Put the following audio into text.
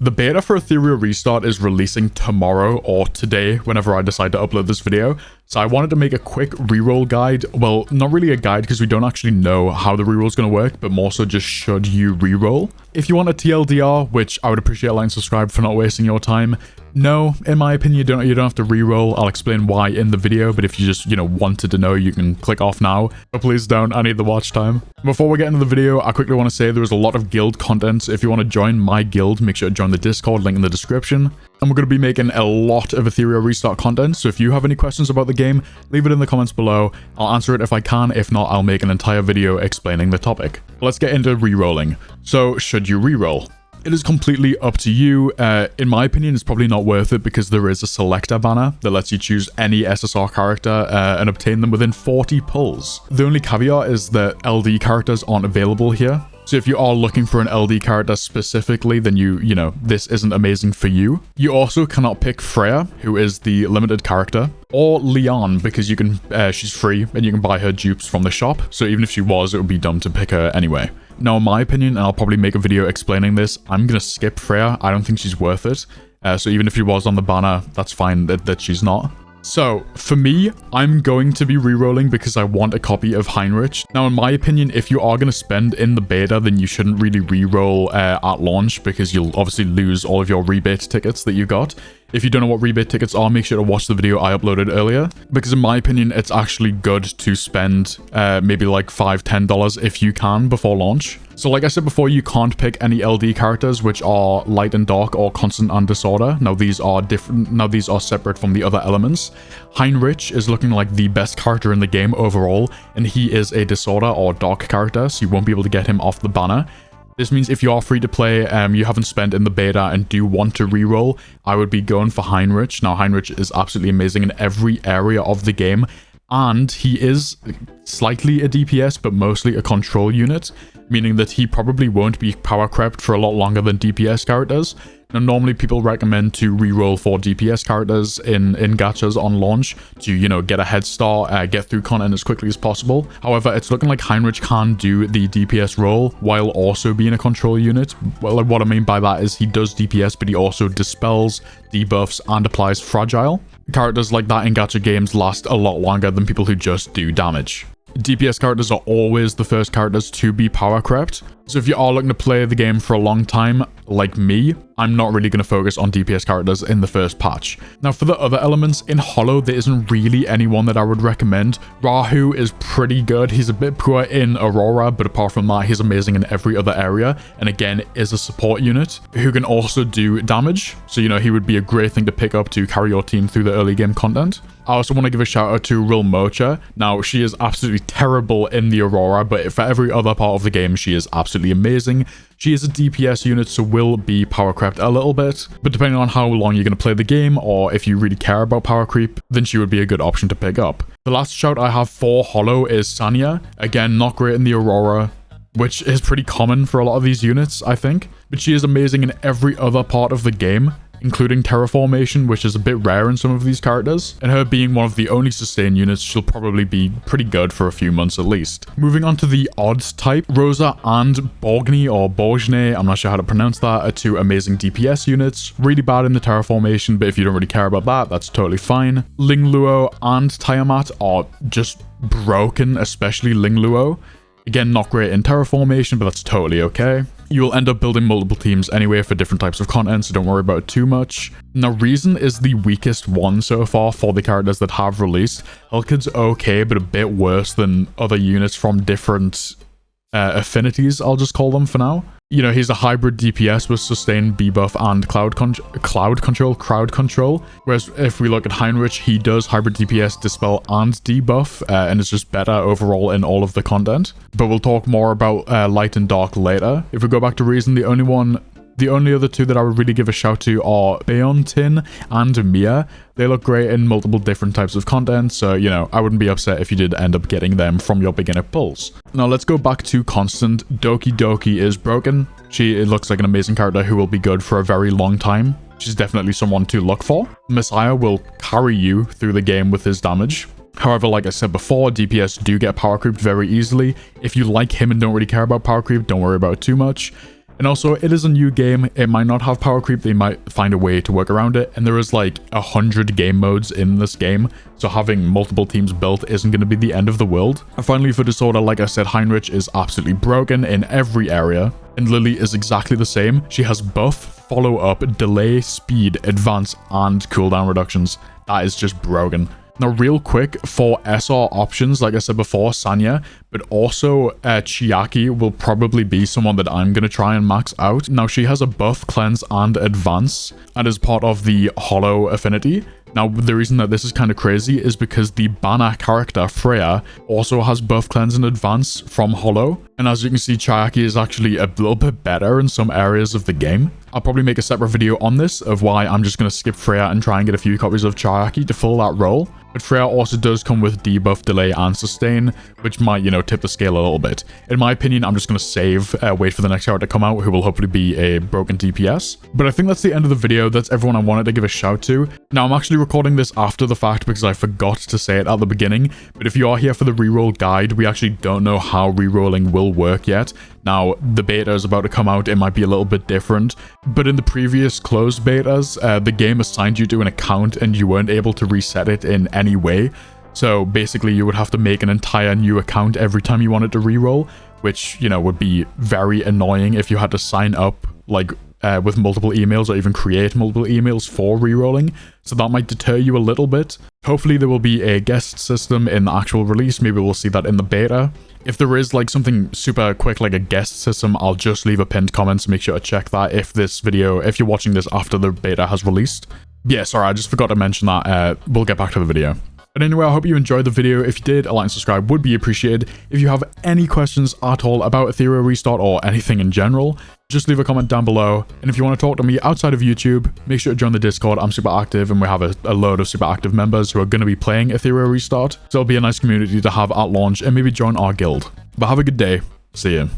The beta for Etheria Restart is releasing tomorrow or today, whenever I decide to upload this video. So I wanted to make a quick reroll guide. Well, not really a guide because we don't actually know how the reroll is going to work, but more so just should you reroll. If you want a TLDR, which I would appreciate a like and subscribe for not wasting your time. No, in my opinion, you don't have to reroll. I'll explain why in the video, but if you just, wanted to know, you can click off now. But please don't, I need the watch time. Before we get into the video, I quickly want to say there is a lot of guild content. If you want to join my guild, make sure to join the Discord, link in the description. And we're going to be making a lot of Etheria Restart content, so if you have any questions about the game, leave it in the comments below. I'll answer it if I can. If not, I'll make an entire video explaining the topic. Let's get into rerolling. So, should you reroll? It is completely up to you. In my opinion, it's probably not worth it because there is a selector banner that lets you choose any SSR character and obtain them within 40 pulls. The only caveat is that LD characters aren't available here. So if you are looking for an LD character specifically, then this isn't amazing for you. You also cannot pick Freya, who is the limited character, or Leon, because she's free and you can buy her dupes from the shop. So even if she was, it would be dumb to pick her anyway. Now, in my opinion, and I'll probably make a video explaining this, I'm going to skip Freya. I don't think she's worth it. So even if she was on the banner, that's fine that she's not. So, for me, I'm going to be rerolling because I want a copy of Heinrich. Now, in my opinion, if you are going to spend in the beta, then you shouldn't really reroll at launch because you'll obviously lose all of your rebate tickets that you got. If you don't know what rebate tickets are, make sure to watch the video I uploaded earlier. Because in my opinion, it's actually good to spend maybe like $5, $10 if you can before launch. So like I said before, you can't pick any LD characters which are light and dark or constant and disorder. Now these are different. Now these are separate from the other elements. Heinrich is looking like the best character in the game overall, and he is a disorder or dark character, so you won't be able to get him off the banner. This means if you are free to play, you haven't spent in the beta and do want to reroll, I would be going for Heinrich. Now, Heinrich is absolutely amazing in every area of the game, and he is slightly a DPS, but mostly a control unit, meaning that he probably won't be power crept for a lot longer than DPS characters. Now, normally people recommend to reroll for DPS characters in gachas on launch to, get a head start, get through content as quickly as possible. However, it's looking like Heinrich can do the DPS role while also being a control unit. Well, what I mean by that is he does DPS, but he also dispels, debuffs, and applies fragile. Characters like that in gacha games last a lot longer than people who just do damage. DPS characters are always the first characters to be power crept. So if you are looking to play the game for a long time, like me, I'm not really going to focus on DPS characters in the first patch. Now for the other elements, in Hollow, there isn't really anyone that I would recommend. Rahu is pretty good. He's a bit poor in Aurora, but apart from that, he's amazing in every other area. And again, is a support unit who can also do damage. So, he would be a great thing to pick up to carry your team through the early game content. I also want to give a shout out to Real Mocha. Now, she is absolutely terrible in the Aurora, but for every other part of the game, she is absolutely amazing. She is a DPS unit, so will be power crept a little bit, but depending on how long you're going to play the game, or if you really care about power creep, then she would be a good option to pick up. The last shout I have for Hollow is Sanya. Again, not great in the Aurora, which is pretty common for a lot of these units, I think, but she is amazing in every other part of the game, including terraformation, which is a bit rare in some of these characters, and her being one of the only sustain units, she'll probably be pretty good for a few months at least. Moving on to the odds type, Rosa and Borgny or Borgne, I'm not sure how to pronounce that, are two amazing DPS units. Really bad in the terraformation, but if you don't really care about that, that's totally fine. Lingluo and Tiamat are just broken, especially Lingluo. Again, not great in terraformation, but that's totally okay. You will end up building multiple teams anyway for different types of content, so don't worry about it too much. Now, Reason is the weakest one so far for the characters that have released. Helkid's okay, but a bit worse than other units from different affinities, I'll just call them for now. He's a hybrid DPS with sustain, debuff, and crowd control. Whereas if we look at Heinrich, he does hybrid DPS, dispel, and debuff, and is just better overall in all of the content. But we'll talk more about light and dark later. If we go back to Reason, the only other two that I would really give a shout to are Beontin and Mia. They look great in multiple different types of content, so, I wouldn't be upset if you did end up getting them from your beginner pulls. Now, let's go back to Constant. Doki Doki is broken. It looks like an amazing character who will be good for a very long time. She's definitely someone to look for. Messiah will carry you through the game with his damage. However, like I said before, DPS do get power creeped very easily. If you like him and don't really care about power creep, don't worry about it too much. And also, it is a new game. It might not have power creep. They might find a way to work around it. And there is like 100 game modes in this game. So having multiple teams built isn't going to be the end of the world. And finally, for Disorder, like I said, Heinrich is absolutely broken in every area. And Lily is exactly the same. She has buff, follow up, delay, speed, advance, and cooldown reductions. That is just broken. Now, real quick, for SR options, like I said before, Sanya, but also Chiaki will probably be someone that I'm going to try and max out. Now, she has a buff, cleanse, and advance, and is part of the Hollow affinity. Now, the reason that this is kind of crazy is because the banner character, Freya, also has buff, cleanse, and advance from Hollow. And as you can see, Chiaki is actually a little bit better in some areas of the game. I'll probably make a separate video on this of why I'm just going to skip Freya and try and get a few copies of Chiaki to fill that role. But Freya also does come with debuff, delay, and sustain, which might, tip the scale a little bit. In my opinion, I'm just going to save, wait for the next character to come out, who will hopefully be a broken DPS. But I think that's the end of the video. That's everyone I wanted to give a shout to. Now, I'm actually recording this after the fact because I forgot to say it at the beginning. But if you are here for the reroll guide, we actually don't know how rerolling will work yet. Now, the beta is about to come out. It might be a little bit different. But in the previous closed betas, the game assigned you to an account and you weren't able to reset it in any way. So basically, you would have to make an entire new account every time you wanted to reroll, which, would be very annoying if you had to sign up, like, with multiple emails or even create multiple emails for rerolling. So that might deter you a little bit. Hopefully, there will be a guest system in the actual release. Maybe we'll see that in the beta. If there is like something super quick like a guest system, I'll just leave a pinned comment, so make sure to check that if you're watching this after the beta has released. Yeah, sorry, I just forgot to mention that. We'll get back to the video. But anyway, I hope you enjoyed the video. If you did, a like and subscribe would be appreciated. If you have any questions at all about Etheria Restart or anything in general, just leave a comment down below. And if you want to talk to me outside of YouTube, make sure to join the Discord. I'm super active and we have a load of super active members who are going to be playing Etheria Restart. So it'll be a nice community to have at launch and maybe join our guild. But have a good day. See you.